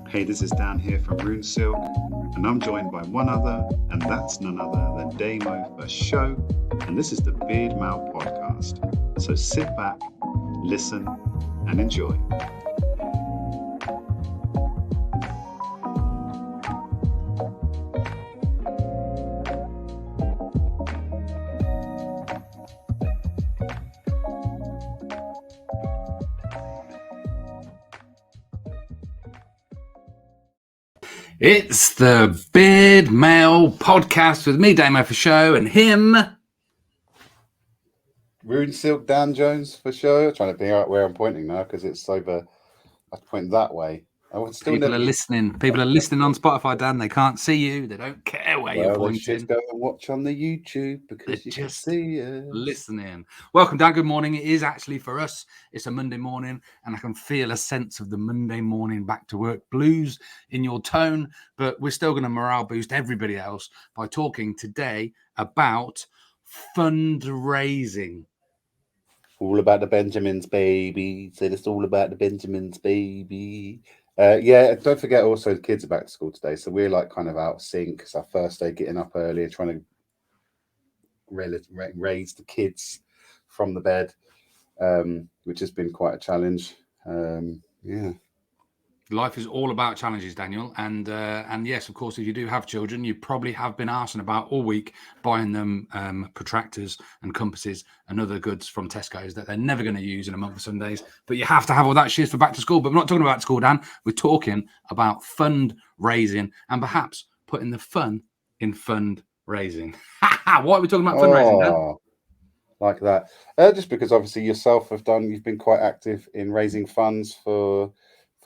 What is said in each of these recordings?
Hey, this is Dan here from Rune Silk, and I'm joined by one other, and that's none other than Damo for show, and this is the Beardmail Podcast. So sit back, listen, and enjoy. It's the Beardmail Podcast with me, Damo for show, and him, Rune Silk, Dan Jones for show. I'm trying to figure out where I'm pointing now because it's over. I point that way. I would still people never... are listening. People are listening on Spotify, Dan. They can't see you. They don't care where you're pointing. They should go and watch on the YouTube because you can see us. Listening. Welcome, Dan. Good morning. It is actually for us. It's a Monday morning, and I can feel a sense of the Monday morning back to work blues in your tone. But we're still going to morale boost everybody else by talking today about fundraising. All about the Benjamins, baby. Said it's all about the Benjamins, baby. Yeah, don't forget also the kids are back to school today. So we're like kind of out of sync. It's our first day getting up earlier, trying to raise the kids from the bed, which has been quite a challenge. Yeah. Life is all about challenges, Daniel. And yes, of course, if you do have children, you probably have been arsing about all week buying them protractors and compasses and other goods from Tesco's that they're never going to use in a month of Sundays. But you have to have all that shit for back to school. But we're not talking about school, Dan. We're talking about fundraising and perhaps putting the fun in fundraising. Why are we talking about fundraising, Dan? Like that. Just because obviously yourself you've been quite active in raising funds for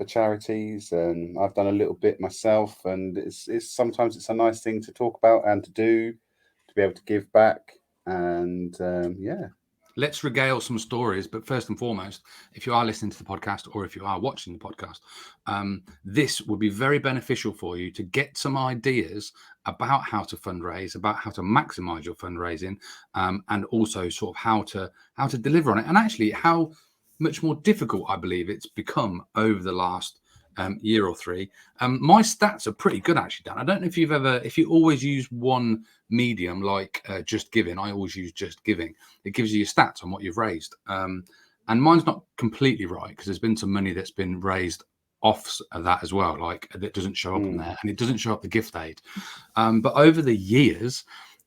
charities, and I've done a little bit myself, and it's sometimes it's a nice thing to talk about and to do, to be able to give back, and yeah. Let's regale some stories, but first and foremost, if you are listening to the podcast or if you are watching the podcast, this would be very beneficial for you to get some ideas about how to fundraise, about how to maximize your fundraising, and also sort of how to deliver on it, and actually how much more difficult I believe it's become over the last year or three. My stats are pretty good actually, Dan. I don't know if you always use one medium like Just Giving. I always use Just Giving. It gives you your stats on what you've raised, and mine's not completely right because there's been some money that's been raised off of that as well, like that doesn't show up on there, and it doesn't show up the gift aid, but over the years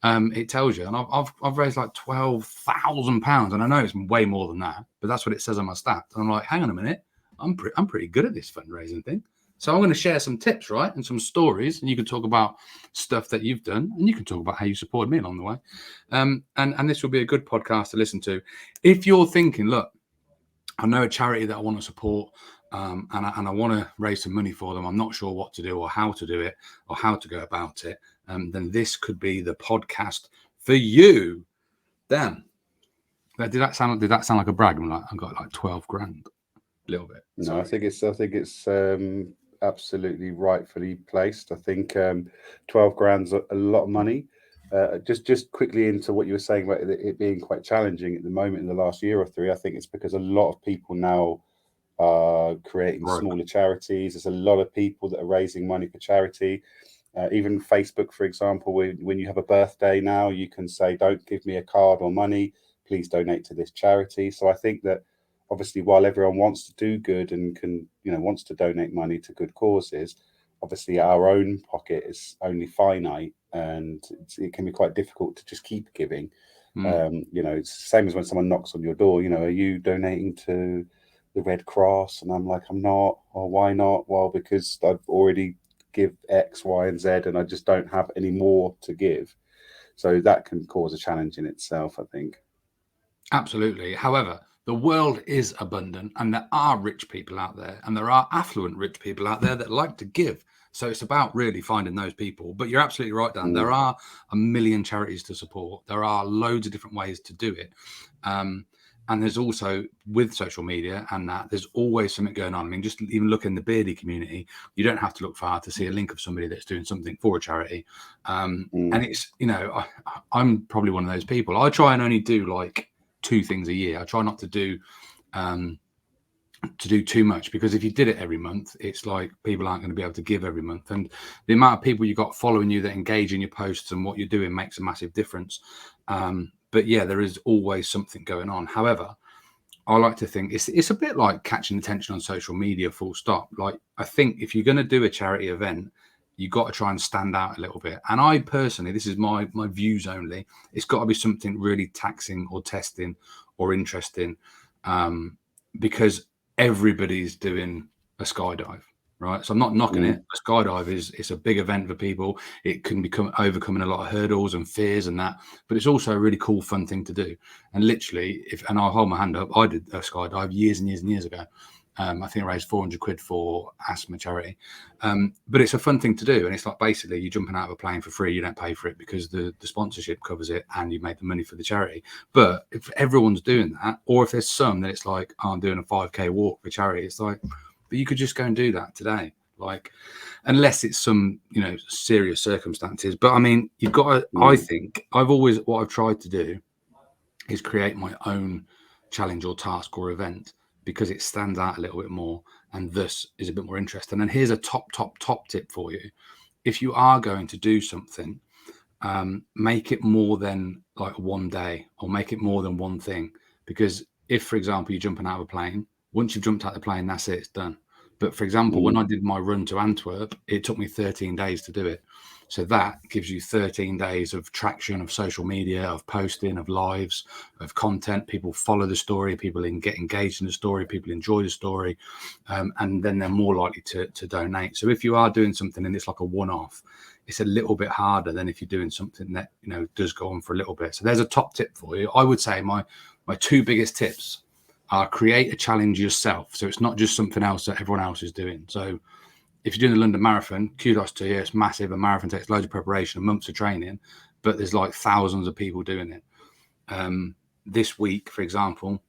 it tells you, and I've raised like £12,000, and I know it's way more than that, but that's what it says on my stats. And I'm like, hang on a minute, I'm pretty good at this fundraising thing. So I'm going to share some tips, right, and some stories, and you can talk about stuff that you've done, and you can talk about how you supported me along the way. And this will be a good podcast to listen to if you're thinking, look, I know a charity that I want to support, and I want to raise some money for them. I'm not sure what to do or how to do it or how to go about it. Then this could be the podcast for you. Dan, did that sound like a brag? I'm like, I got like 12 grand, a little bit. No, I think it's absolutely rightfully placed. I think 12 grand's a lot of money. Just quickly into what you were saying about it being quite challenging at the moment in the last year or three. I think it's because a lot of people now are creating smaller charities. There's a lot of people that are raising money for charity. Even Facebook, for example, when you have a birthday now, you can say, don't give me a card or money, please donate to this charity. So I think that obviously while everyone wants to do good and wants to donate money to good causes, obviously our own pocket is only finite, and it can be quite difficult to just keep giving. It's the same as when someone knocks on your door, are you donating to the Red Cross? And I'm like, I'm not. Or why not? Well, because I've already give X, Y, and Z, and I just don't have any more to give. So that can cause a challenge in itself, I think. Absolutely. However, the world is abundant, and there are rich people out there, and there are affluent rich people out there that like to give. So it's about really finding those people. But you're absolutely right, Dan. There are a million charities to support. There are loads of different ways to do it. And there's also, with social media and that, there's always something going on. I mean, just even look in the beardy community, you don't have to look far to see a link of somebody that's doing something for a charity. And it's, I'm probably one of those people. I try and only do like 2 things a year. I try not to do to do too much, because if you did it every month, it's like people aren't going to be able to give every month, and the amount of people you got following you that engage in your posts and what you're doing makes a massive difference. But yeah, there is always something going on. However, I like to think it's a bit like catching attention on social media, full stop. Like, I think if you're going to do a charity event, you got to try and stand out a little bit. And I personally, this is my views only, it's got to be something really taxing or testing or interesting, because everybody's doing a skydive, right? So I'm not knocking it. A skydive it's a big event for people. It can become overcoming a lot of hurdles and fears and that, but it's also a really cool, fun thing to do. And literally, and I'll hold my hand up, I did a skydive years and years and years ago. I think I raised 400 quid for asthma charity. But it's a fun thing to do. And it's like, basically, you're jumping out of a plane for free. You don't pay for it because the sponsorship covers it and you make the money for the charity. But if everyone's doing that, or if there's some, then it's like, oh, I'm doing a 5K walk for charity. It's like, but you could just go and do that today. Like, unless it's some, serious circumstances. But I mean, you've got to, I think what I've tried to do is create my own challenge or task or event, because it stands out a little bit more and thus is a bit more interesting. And here's a top tip for you. If you are going to do something, make it more than like one day, or make it more than one thing. Because if, for example, you're jumping out of a plane, once you've jumped out of the plane, that's it, it's done. But for example, when I did my run to Antwerp, it took me 13 days to do it. So that gives you 13 days of traction, of social media, of posting, of lives, of content. People follow the story, people get engaged in the story, people enjoy the story, and then they're more likely to donate. So if you are doing something and it's like a one-off, it's a little bit harder than if you're doing something that does go on for a little bit. So there's a top tip for you. I would say my two biggest tips are: create a challenge yourself, so it's not just something else that everyone else is doing. So if you're doing the London Marathon, kudos to you. It's massive. A marathon takes loads of preparation and months of training, but there's like thousands of people doing it. This week, for example,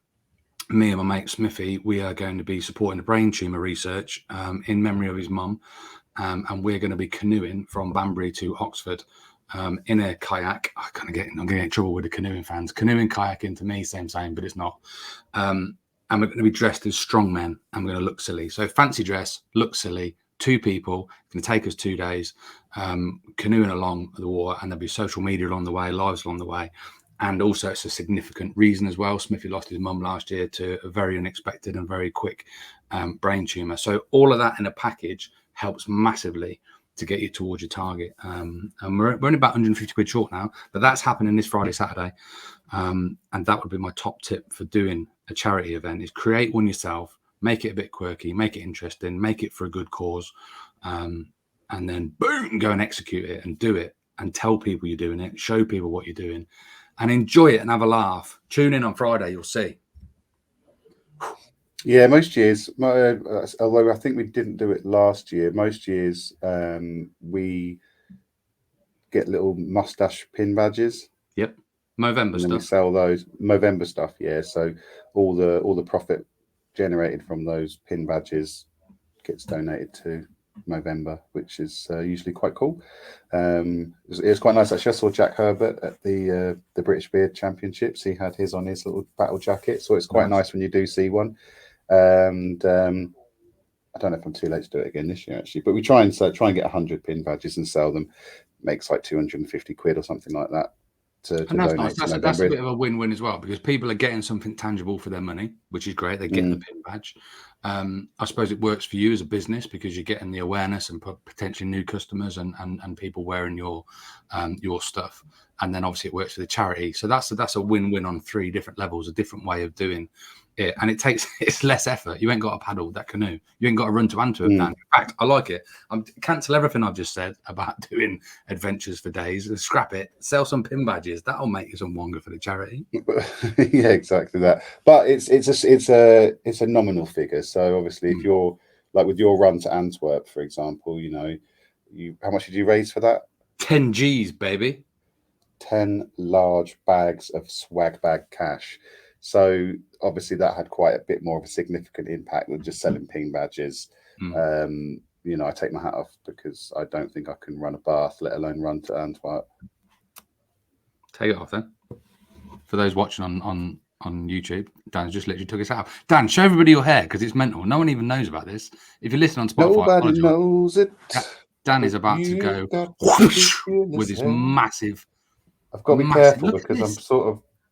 me and my mate Smiffy, we are going to be supporting the brain tumour research in memory of his mum, and we're going to be canoeing from Banbury to Oxford in a kayak. I'm going to get in trouble with the canoeing fans. Canoeing, kayaking, to me, same, but it's not. And we're going to be dressed as strongmen, and we're going to look silly. So fancy dress, look silly. 2 people. It's going to take us 2 days, canoeing along the water, and there'll be social media along the way, lives along the way. And also, it's a significant reason as well. Smithy lost his mum last year to a very unexpected and very quick brain tumour. So all of that in a package helps massively to get you towards your target. And we're only about 150 quid short now, but that's happening this Friday, Saturday. And that would be my top tip for doing a charity event: is create one yourself, make it a bit quirky, make it interesting, make it for a good cause, and then boom, go and execute it and do it and tell people you're doing it, show people what you're doing, and enjoy it and have a laugh. Tune in on Friday, you'll see. Yeah, most years, although I think we didn't do it last year, most years we get little mustache pin badges. Yep. Movember stuff. We sell those Movember stuff. Yeah, so all the profit generated from those pin badges gets donated to Movember, which is usually quite cool. It's quite nice actually. I saw Jack Herbert at the British Beard Championships. He had his on his little battle jacket, so it's quite nice when you do see one. And I don't know if I'm too late to do it again this year actually, but we try and get 100 pin badges and sell them. Makes like 250 quid or something like that. And that's nice. That's a bit of a win-win as well, because people are getting something tangible for their money, which is great. They get the pin badge. I suppose it works for you as a business because you're getting the awareness and potentially new customers and people wearing your stuff. And then obviously it works for the charity. So that's a win-win on 3 different levels, a different way of doing it. And it's less effort. You ain't got to paddle that canoe. You ain't got to run to Antwerp now. In fact, I like it. Cancel everything I've just said about doing adventures for days and scrap it. Sell some pin badges. That'll make you some wonga for the charity. Yeah, exactly that. But it's a nominal figure. So obviously, if you're like with your run to Antwerp, for example, how much did you raise for that? 10 G's, baby. 10 large bags of swag bag cash. So obviously that had quite a bit more of a significant impact than just selling pin badges. I take my hat off because I don't think I can run a bath, let alone run to Antwerp. Take it off then. For those watching on on YouTube. Dan's just literally took his hat off. Dan, show everybody your hair because it's mental. No one even knows about this. If you're listening on Spotify, Nobody knows it. Dan is about to go with his hair. massive. I've got to be careful because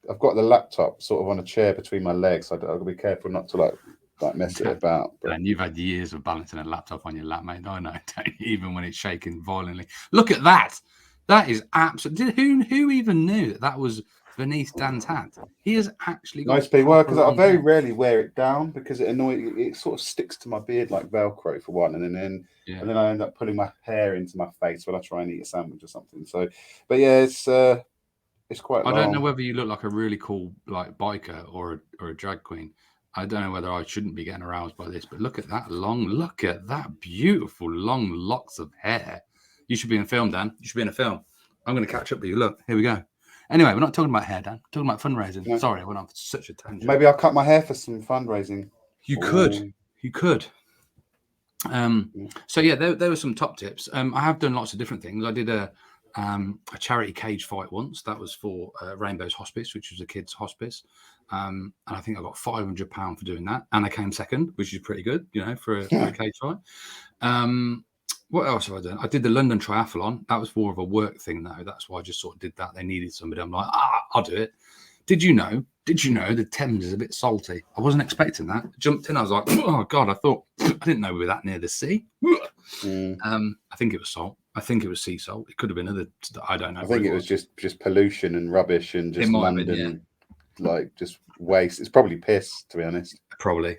I've got the laptop sort of on a chair between my legs. So I've got to be careful not to like mess it about. But... And you've had years of balancing a laptop on your lap, mate. I know, even when it's shaking violently. Look at that. That is absolutely. Who even knew that was beneath Dan's hat? He has actually got nice big work because I very rarely wear it down because it sort of sticks to my beard like Velcro for one, and then I end up pulling my hair into my face when I try and eat a sandwich or something. So, but yeah, it's quite long. I don't know whether you look like a really cool like biker or a drag queen. I don't know whether I shouldn't be getting aroused by this, but look at that beautiful long locks of hair. You should be in a film, Dan. You should be in a film. I'm going to catch up with you. Look, here we go. Anyway, we're not talking about hair, Dan. We're talking about fundraising. No. Sorry, I went on for such a tangent. Maybe I'll cut my hair for some fundraising. You could. So yeah, there were some top tips. I have done lots of different things. I did a charity cage fight once. That was for Rainbow's Hospice, which was a kids' hospice. And I think I got £500 for doing that, and I came second, which is pretty good, for a cage fight. What else have I done? I did the London Triathlon. That was more of a work thing, though. That's why I just sort of did that. They needed somebody. I'm like, I'll do it. Did you know the Thames is a bit salty? I wasn't expecting that. Jumped in. I was like, oh God, I didn't know we were that near the sea. I think it was salt. I think it was sea salt. It could have been other. I don't know. I think it was just pollution and rubbish and just London, like just waste. It's probably piss, to be honest. Probably.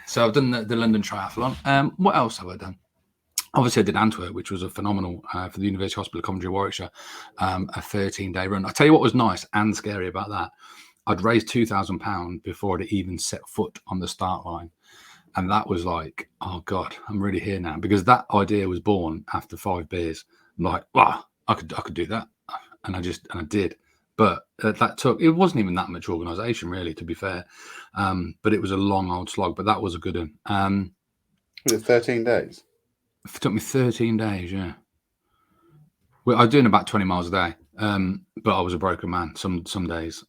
So I've done the London Triathlon. What else have I done? Obviously, I did Antwerp, which was a phenomenal for the University Hospital of Coventry, Warwickshire, a 13-day run. I'll tell you what was nice and scary about that. I'd raised £2,000 before I'd even set foot on the start line. And that was like, oh God, I'm really here now. Because that idea was born after 5 beers. I'm like, wow, I could do that. And I did. But it wasn't even that much organisation, really, to be fair. But it was a long old slog, but that was a good one. Was it 13 days? It took me 13 days, yeah. Well, I was doing about 20 miles a day, but I was a broken man some days.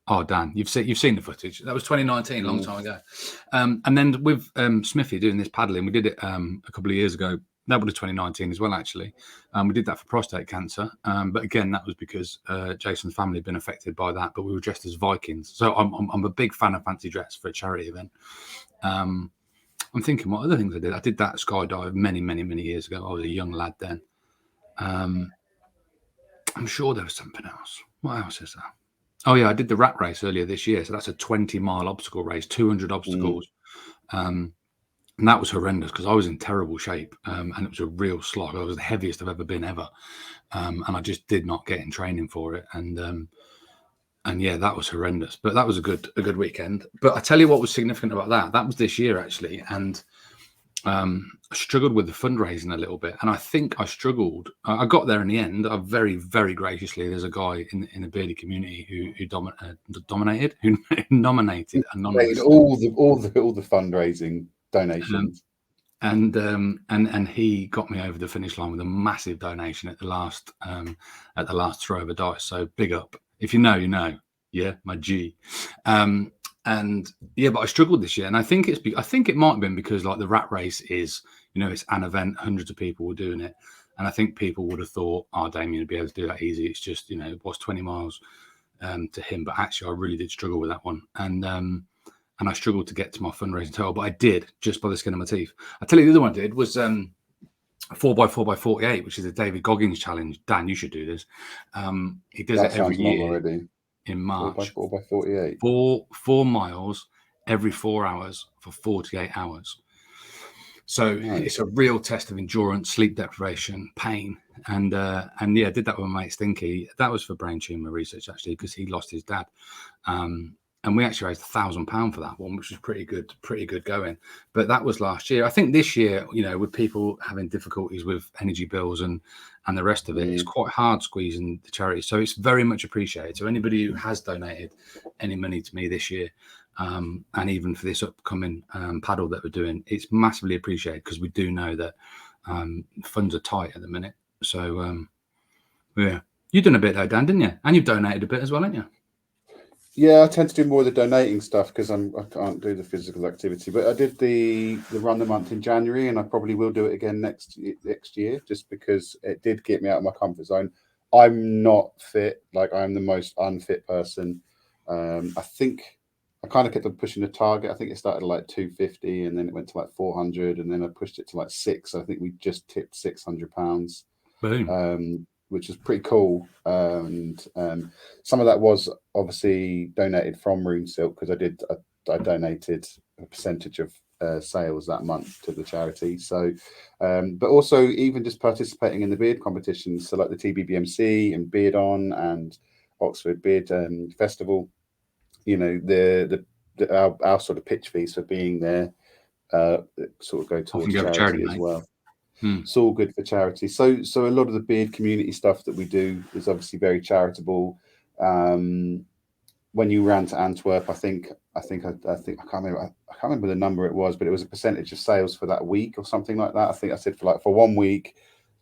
Oh, Dan, you've seen the footage. That was 2019, long time ago. And then with Smiffy doing this paddling, we did it a couple of years ago. That was 2019 as well, actually. We did that for prostate cancer. But again, that was because Jason's family had been affected by that, but we were dressed as Vikings. So I'm a big fan of fancy dress for a charity event. I'm thinking what other things I did. I did that skydive many, many, many years ago. I was a young lad then. I'm sure there was something else. What else is there? Oh, yeah, I did the rat race earlier this year. So that's a 20-mile obstacle race, 200 obstacles. And that was horrendous because I was in terrible shape. And it was a real slog. I was the heaviest I've ever been ever. And I just did not get in training for it. And yeah, that was horrendous, but that was a good weekend. But I tell you what was significant about that. That was this year, actually. And I struggled with the fundraising a little bit. And I think I struggled. I got there in the end. I very, very graciously, there's a guy in the bearded community who nominated all the fundraising donations. And he got me over the finish line with a massive donation at the last throw of a dice. So big up. If you know, you know. Yeah, my G. And yeah, but I struggled this year, and I think it might have been because like the rat race is, it's an event, hundreds of people were doing it, and I think people would have thought, oh, Damien would be able to do that easy. It's just, what's 20 miles to him, but actually, I really did struggle with that one, and I struggled to get to my fundraising total, but I did just by the skin of my teeth. I tell you, the other one I did was 4x4x48, which is a David Goggins challenge. Dan, you should do this. He does it every year already. In March. 4x4x48. 4 miles every 4 hours for 48 hours. So It's a real test of endurance, sleep deprivation, pain. And yeah, I did that with my mate Stinky. That was for brain tumor research, actually, because he lost his dad. And we actually raised £1,000 for that one, which was pretty good going. But that was last year. I think this year, with people having difficulties with energy bills and the rest of it, it's quite hard squeezing the charity. So it's very much appreciated. So anybody who has donated any money to me this year, and even for this upcoming paddle that we're doing, it's massively appreciated because we do know that funds are tight at the minute. So, yeah. You've done a bit though, Dan, didn't you? And you've donated a bit as well, haven't you? Yeah, I tend to do more of the donating stuff because I can't do the physical activity. But I did the run the month in January, and I probably will do it again next year, just because it did get me out of my comfort zone. I'm not fit; like I'm the most unfit person. I think I kind of kept on pushing the target. I think it started at like 250, and then it went to like 400, and then I pushed it to like 6. So I think we just tipped £600. Boom. Which is pretty cool. And some of that was obviously donated from Rune Silk because I donated a percentage of sales that month to the charity. So, but also even just participating in the beard competitions, so like the TBBMC and Beard On and Oxford Beard Festival. You know, our sort of pitch fees for being there sort of go Often towards go for charity, charity as mate. well. Hmm. It's all good for charity. So a lot of the beard community stuff that we do is obviously very charitable. When you ran to Antwerp, I think I can't remember the number it was, but it was a percentage of sales for that week or something like that. I think I said for 1 week,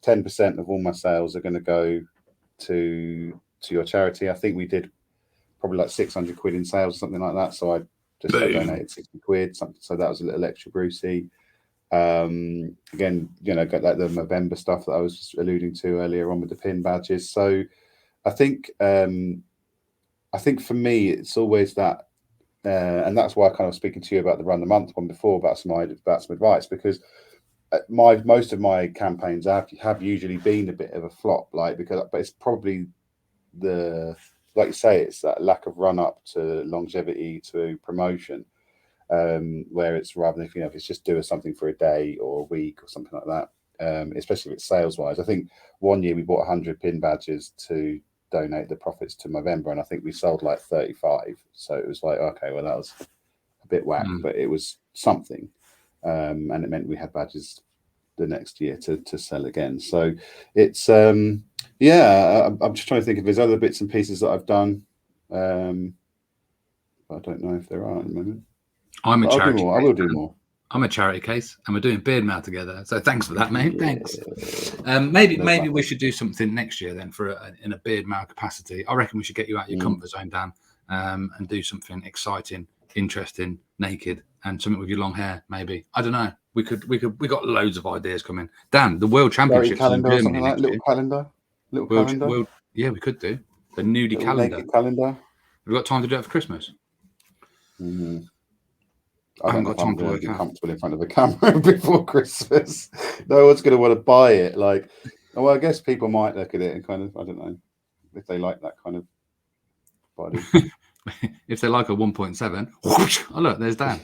10% of all my sales are going to go to your charity. I think we did probably like 600 quid in sales or something like that. So I donated 60 quid, something. So that was a little extra Brucey. Again, you know, got like the November stuff that I was just alluding to earlier on with the pin badges. So I think for me it's always that, and that's why I kind of speaking to you about the run the month one before about some advice, because most of my campaigns have usually been a bit of a flop, like but it's probably like you say, it's that lack of run up to longevity to promotion. Where it's rather than if it's just doing something for a day or a week or something like that, especially if it's sales wise. I think 1 year we bought 100 pin badges to donate the profits to Movember, and I think we sold like 35. So it was like, okay, well that was a bit whack, but it was something, and it meant we had badges the next year to sell again. So it's yeah, I'm just trying to think if there's other bits and pieces that I've done. I don't know if there are at the moment. I'm a I'll do charity. more. I will do more. I'm a charity case, and we're doing Beardmail together. So thanks for that, mate. Thanks. Maybe we should do something next year then in a Beardmail capacity. I reckon we should get you out of your comfort zone, Dan, and do something exciting, interesting, naked, and something with your long hair. Maybe, I don't know. We got loads of ideas coming. Dan, the World Championships in calendar Germany or something like next year. calendar. Yeah, we could do the nudie calendar. Naked calendar. We've got time to do it for Christmas. I haven't don't know got if I'm time to going to work be out. comfortable in front of a camera before Christmas. No one's going to want to buy it. Like, well, I guess people might look at it and kind of, I don't know, if they like that kind of body. If they like a 1.7, oh look, there's Dan.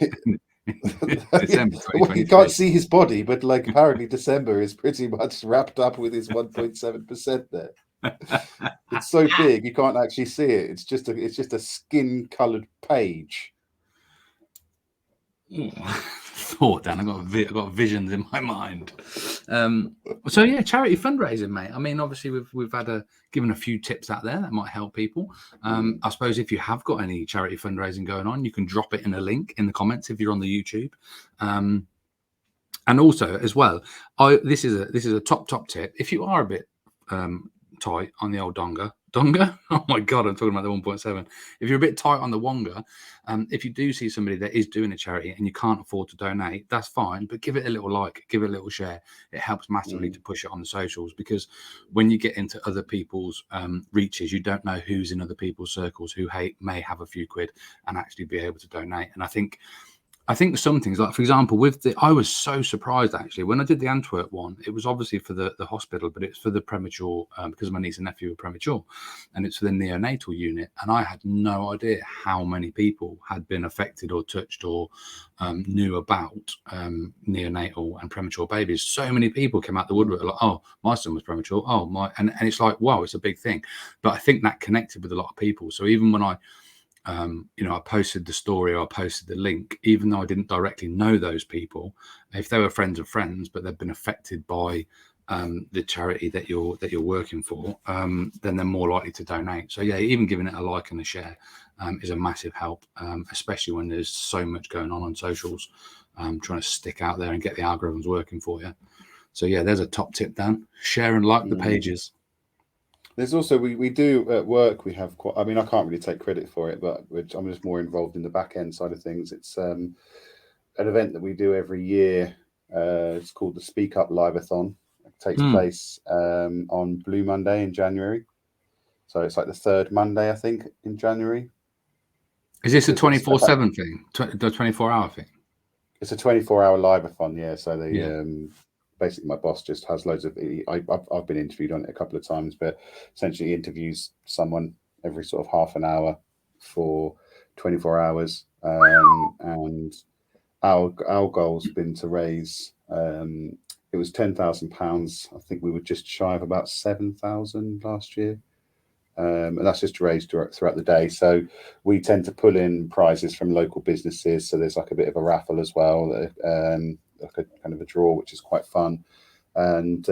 December 2023. Well, you can't see his body, but like apparently December is pretty much wrapped up with his 1.7% there. It's so big you can't actually see it. It's just a skin-coloured page. Thought, Dan. I've got visions in my mind. So yeah, charity fundraising, mate. I mean, obviously we've given a few tips out there that might help people. I suppose if you have got any charity fundraising going on, you can drop it in a link in the comments if you're on the YouTube. And also as well, this is a top tip. If you are a bit tight on the old donga. Oh my god, I'm talking about the 1.7. If you're a bit tight on the wonga, if you do see somebody that is doing a charity and you can't afford to donate, that's fine, but give it a little like, give it a little share. It helps massively to push it on the socials, because when you get into other people's reaches, you don't know who's in other people's circles who may have a few quid and actually be able to donate. And I think some things, like for example, I was so surprised actually when I did the Antwerp one. It was obviously for the hospital, but it's for the premature, because my niece and nephew were premature, and it's for the neonatal unit. And I had no idea how many people had been affected or touched or knew about neonatal and premature babies. So many people came out the woodwork like, oh, my son was premature. Oh my, and it's like, wow, it's a big thing. But I think that connected with a lot of people. So even when I posted the story or I posted the link, even though I didn't directly know those people, if they were friends of friends, but they've been affected by the charity that you're working for, then they're more likely to donate. So yeah, even giving it a like and a share is a massive help, especially when there's so much going on socials, trying to stick out there and get the algorithms working for you. So yeah, there's a top tip, Dan. Share and like the pages. There's also we do at work. We have quite. I mean, I can't really take credit for it, but I'm just more involved in the back end side of things. It's an event that we do every year. It's called the Speak Up Live-a-thon. It takes place on Blue Monday in January. So it's like the third Monday, I think, in January. Is this a 24/7 thing? The 24-hour thing? It's a 24-hour live-a-thon, yeah. So they basically my boss just has loads of. I've been interviewed on it a couple of times, but essentially interviews someone every sort of half an hour for 24 hours, and our goal's been to raise. It was £10,000. I think we were just shy of about 7,000 last year. And that's just raised throughout the day. So we tend to pull in prizes from local businesses. So there's like a bit of a raffle as well, like a kind of a draw, which is quite fun. And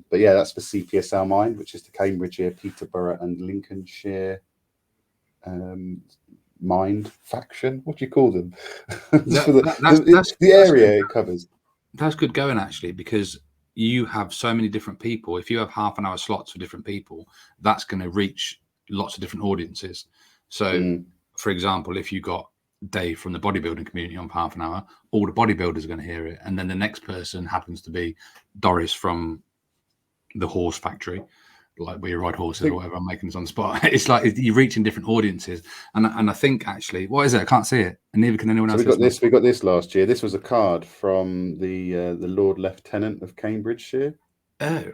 but yeah, that's for CPSL Mind, which is the Cambridgeshire, Peterborough, and Lincolnshire Mind faction. What do you call them? The area it covers. That's good going, actually, because you have so many different people. If you have half an hour slots for different people, that's going to reach lots of different audiences. So for example, if you got Dave from the bodybuilding community on for half an hour, all the bodybuilders are going to hear it, and then the next person happens to be Doris from the horse factory, like we ride horses or whatever. I'm making this on the spot. It's like you're reaching different audiences, and I think actually, what is it? I can't see it, and neither can anyone else. We got this last year. This was a card from the Lord Lieutenant of Cambridgeshire. Oh,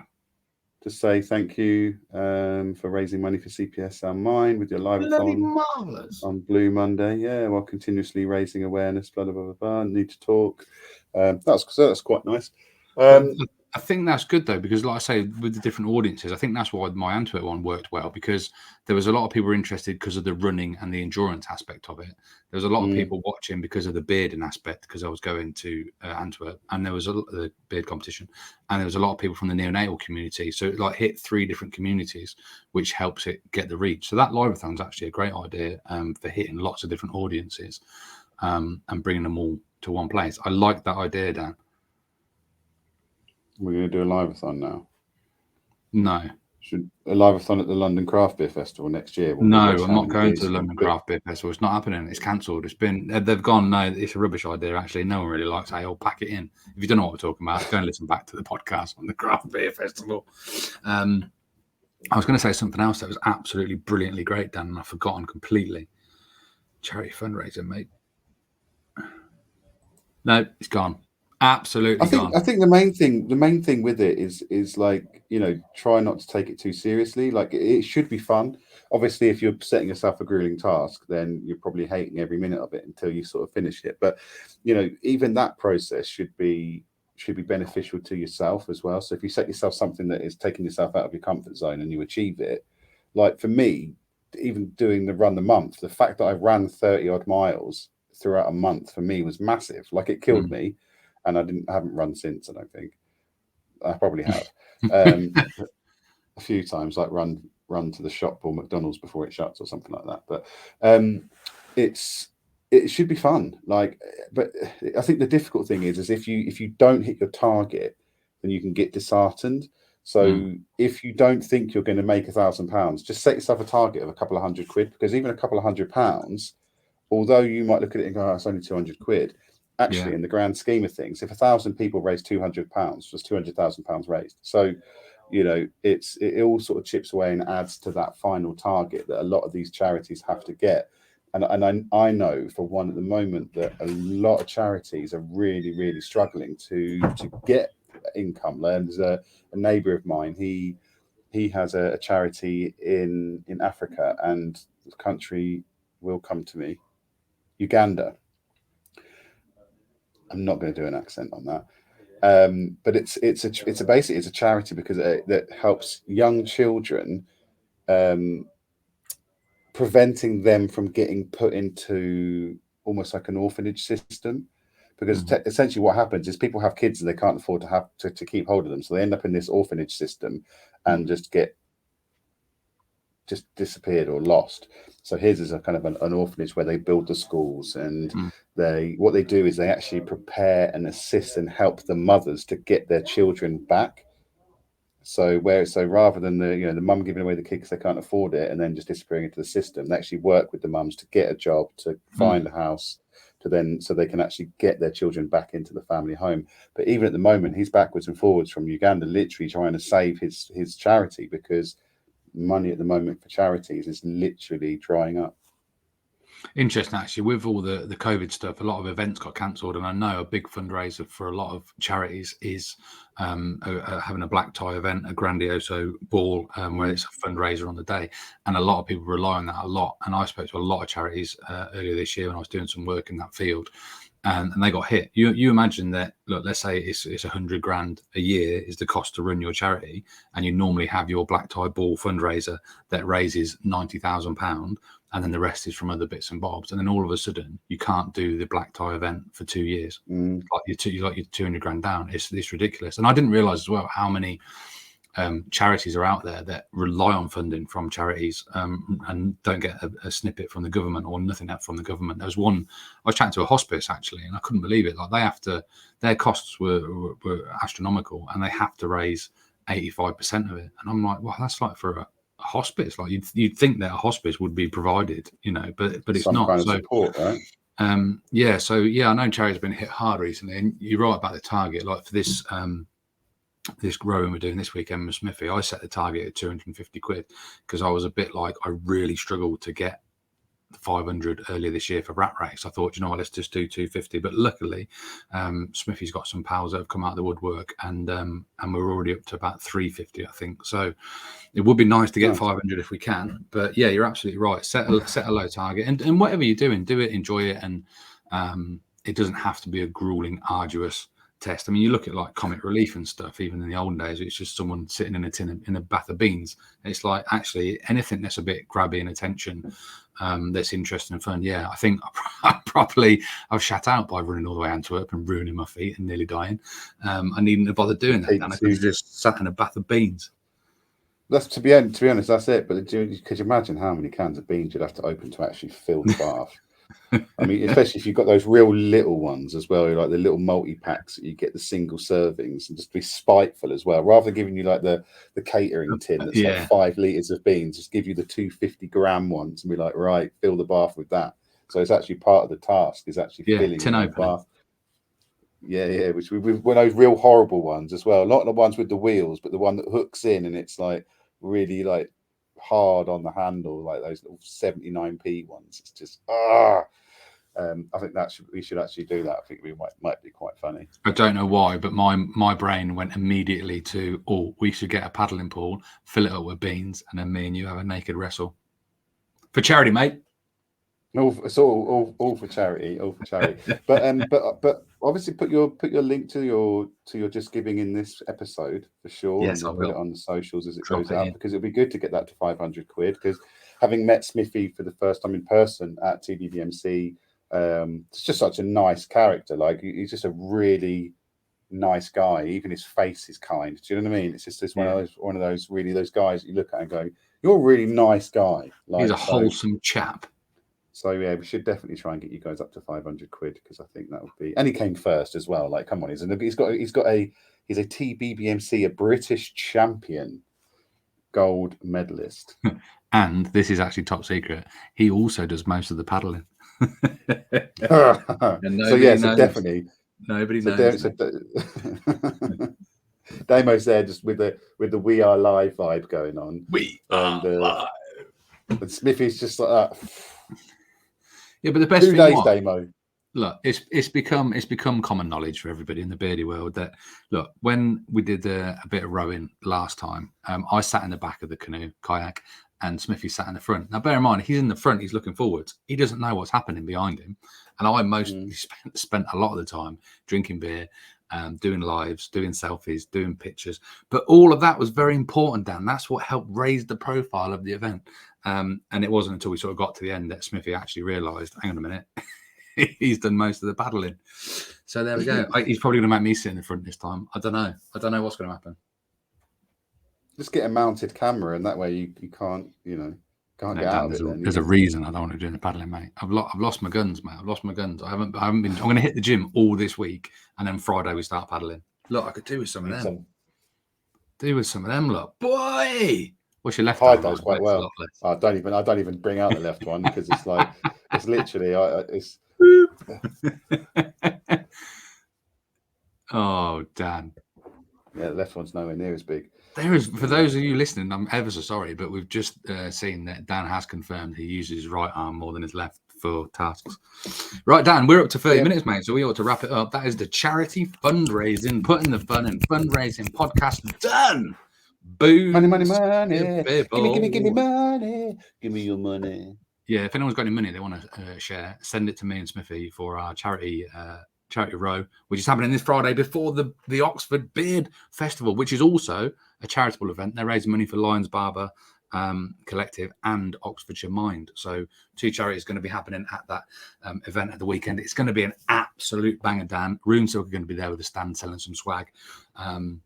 to say thank you for raising money for CPSL Mind with your live-a-thon on Blue Monday. Yeah, while continuously raising awareness. Blah blah blah blah. Need to talk. That's quite nice. I think that's good though, because like I say, with the different audiences, I think that's why my Antwerp one worked well, because there was a lot of people interested because of the running and the endurance aspect of it. There was a lot of people watching because of the bearding aspect, because I was going to Antwerp, and there was the beard competition, and there was a lot of people from the neonatal community. So it like hit 3 different communities, which helps it get the reach. So that live-a-thon is actually a great idea for hitting lots of different audiences and bringing them all to one place. I like that idea, Dan. We're going to do a live-a-thon now. No. Should a live-a-thon at the London Craft Beer Festival next year? No, I'm not going to the London Craft Beer Festival. It's not happening. It's cancelled. They've gone. No, it's a rubbish idea. Actually, no one really likes it. I'll pack it in. If you don't know what we're talking about, go and listen back to the podcast on the Craft Beer Festival. I was going to say something else that was absolutely brilliantly great, Dan, and I've forgotten completely. Charity fundraiser, mate. No, it's gone. Absolutely gone. I think the main thing with it is like, you know, try not to take it too seriously. Like, it should be fun. Obviously, if you're setting yourself a grueling task, then you're probably hating every minute of it until you sort of finish it. But, you know, even that process should be beneficial to yourself as well. So if you set yourself something that is taking yourself out of your comfort zone and you achieve it, like for me, even doing the run the month, the fact that I ran 30 odd miles throughout a month for me was massive. Like, it killed me. And I haven't run since. I don't think. I probably have a few times, like run to the shop or McDonald's before it shuts or something like that. But it should be fun. Like, but I think the difficult thing is if you don't hit your target, then you can get disheartened. So if you don't think you're going to make £1,000, just set yourself a target of a couple of £100, because even a couple of £100, although you might look at it and go, oh, it's only £200. Actually, in the grand scheme of things, if 1,000 people raise £200, that's £200,000 raised. So, you know, it all sort of chips away and adds to that final target that a lot of these charities have to get. And I know for one at the moment that a lot of charities are really, really struggling to get income. There's a neighbour of mine. He has a charity in Africa, and the country will come to me, Uganda. I'm not going to do an accent on that, but it's a charity because that helps young children, preventing them from getting put into almost like an orphanage system. Because essentially what happens is people have kids and they can't afford to have to keep hold of them, so they end up in this orphanage system and just disappeared or lost. So his is a kind of an orphanage where they build the schools, and what they do is they actually prepare and assist and help the mothers to get their children back. So rather than the mum giving away the kid because they can't afford it and then just disappearing into the system, they actually work with the mums to get a job, to find a house, so they can actually get their children back into the family home. But even at the moment, he's backwards and forwards from Uganda, literally trying to save his charity, because money at the moment for charities is literally drying up. Interesting, actually, with all the COVID stuff, a lot of events got cancelled, and I know a big fundraiser for a lot of charities is having a black tie event, a grandioso ball, where it's a fundraiser on the day, and a lot of people rely on that a lot. And I spoke to a lot of charities earlier this year when I was doing some work in that field, and they got hit. You imagine that, look, let's say it's 100 grand a year is the cost to run your charity, and you normally have your black tie ball fundraiser that raises £90,000, and then the rest is from other bits and bobs, and then all of a sudden you can't do the black tie event for 2 years. Like you got your 200 grand down. It's ridiculous. And I didn't realize as well how many charities are out there that rely on funding from charities and don't get a snippet from the government or nothing from the government. There was one, I was chatting to a hospice actually, and I couldn't believe it. Like, they have to, their costs were astronomical, and they have to raise 85% of it. And I'm like, well, that's like for a hospice. Like, you'd think that a hospice would be provided, but it's Some not. kind of support, right? I know charities have been hit hard recently, and you're right about the target. Like for this this rowing we're doing this week, Damo Smiffy, I set the target at 250 quid because I was a bit like, I really struggled to get the 500 earlier this year for rat race. I thought, let's just do 250. But luckily, Smiffy's got some pals that have come out of the woodwork, and we're already up to about 350, I think. So it would be nice to get 500 if we can. But yeah, you're absolutely right. Set a low target, and whatever you're doing, do it, enjoy it, and it doesn't have to be a grueling, arduous test. I mean, you look at like Comic Relief and stuff, even in the olden days, it's just someone sitting in a bath of beans. It's like, actually, anything that's a bit grabby and attention, that's interesting and fun. Yeah, I think I've shat out by running all the way to Antwerp and ruining my feet and nearly dying. I needn't have bothered doing that, and I could have just sat in a bath of beans. That's to be honest, that's it. But could you imagine how many cans of beans you'd have to open to actually fill the bath? I mean, especially if you've got those real little ones as well, like the little multi-packs that you get, the single servings, and just be spiteful as well. Rather than giving you like the catering tin that's like 5 litres of beans, just give you the 250-gram ones and be like, right, fill the bath with that. So it's actually part of the task, is actually filling the bath. Yeah, which we've one of those real horrible ones as well. Not the ones with the wheels, but the one that hooks in and it's like really like hard on the handle, like those little 79p ones. It's just I think we should actually do that. I think we might be quite funny. I don't know why, but my brain went immediately to, we should get a paddling pool, fill it up with beans, and then me and you have a naked wrestle for charity, mate. It's all for charity, but obviously put your link to your Just Giving in this episode for sure. Yes, and I'll put it on the socials as it goes out, because it'd be good to get that to 500 quid. Because having met Smiffy for the first time in person at TBBMC, it's just such a nice character. Like, he's just a really nice guy. Even his face is kind. Do you know what I mean? It's just one of those really those guys that you look at and go, "You're a really nice guy." Like, he's a wholesome chap. So yeah, we should definitely try and get you guys up to 500 quid, because I think that would be. And he came first as well. Like, come on, he's a TBBMC, a British champion, gold medalist. And this is actually top secret. He also does most of the paddling. So definitely nobody knows. Damo's there just with the "We Are Live" vibe going on. We are live. And Smiffy's just like that. Yeah, but the best 2 days, Damo. Look, it's become common knowledge for everybody in the beardie world that, look, when we did a bit of rowing last time, I sat in the back of the canoe kayak, and Smiffy sat in the front. Now, bear in mind, he's in the front, he's looking forwards. He doesn't know what's happening behind him. And I mostly spent a lot of the time drinking beer, doing lives, doing selfies, doing pictures. But all of that was very important, Dan. That's what helped raise the profile of the event. And it wasn't until we sort of got to the end that Smiffy actually realised, hang on a minute, he's done most of the paddling. So there we go. He's probably going to make me sit in the front this time. I don't know what's going to happen. Just get a mounted camera, and that way you can't get out of it. There's a reason I don't want to do the paddling, mate. I've lost my guns, mate. I've lost my guns. I haven't been. I'm going to hit the gym all this week, and then Friday we start paddling. Look, I could do with some of them. do with some of them, look, boy. What's your left hide arm those like? quite It's a well. lot less. I don't even bring out the left one because it's like it's literally it's. Oh, Dan. Yeah, the left one's nowhere near as big. There is, for those of you listening, I'm ever so sorry, but we've just seen that Dan has confirmed he uses his right arm more than his left for tasks. Right, Dan, we're up to 30 minutes, mate, so we ought to wrap it up. That is the charity fundraising, putting the fun in fundraising podcast done. Boom. Money, money, money. Give me money. Give me your money. Yeah, if anyone's got any money they want to share, send it to me and Smiffy for our charity row, which is happening this Friday before the Oxford Beard Festival, which is also a charitable event. They're raising money for Lions Barber Collective and Oxfordshire Mind. So 2 charities going to be happening at that event at the weekend. It's going to be an absolute banger, Dan. Rune Silk are going to be there with a stand selling some swag. I'm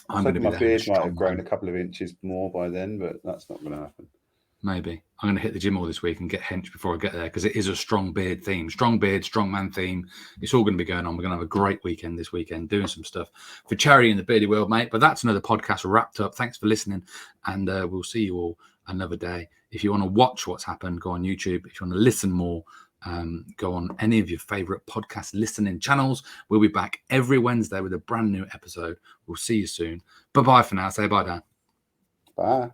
going to be my there. Beard might have grown a couple of inches more by then, but that's not going to happen. Maybe. I'm going to hit the gym all this week and get hench before I get there because it is a strong beard theme. Strong beard, strong man theme. It's all going to be going on. We're going to have a great weekend this weekend doing some stuff for charity in the beardy world, mate. But that's another podcast wrapped up. Thanks for listening. And we'll see you all another day. If you want to watch what's happened, go on YouTube. If you want to listen more, go on any of your favorite podcast listening channels. We'll be back every Wednesday with a brand new episode. We'll see you soon. Bye-bye for now. Say bye, Dan. Bye.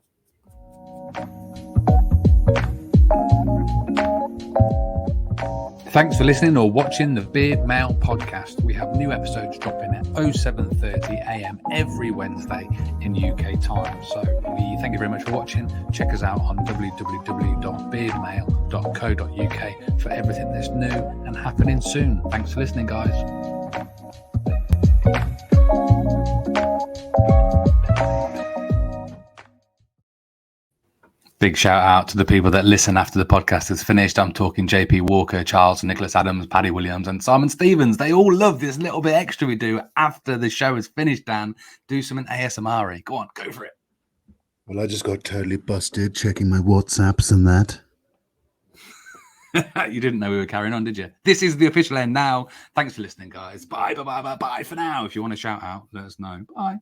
Thanks for listening or watching the Beardmail podcast. We have new episodes dropping at 07:30 a.m. every Wednesday in UK time. So we thank you very much for watching. Check us out on www.beardmail.co.uk for everything that's new and happening soon. Thanks for listening, guys. Big shout out to the people that listen after the podcast is finished. I'm talking JP Walker, Charles, Nicholas Adams, Paddy Williams, and Simon Stevens. They all love this little bit extra we do after the show is finished, Dan. Do something ASMR-y. Go on, go for it. Well, I just got totally busted checking my WhatsApps and that. You didn't know we were carrying on, did you? This is the official end now. Thanks for listening, guys. Bye, bye, bye, bye, bye for now. If you want to shout out, let us know. Bye.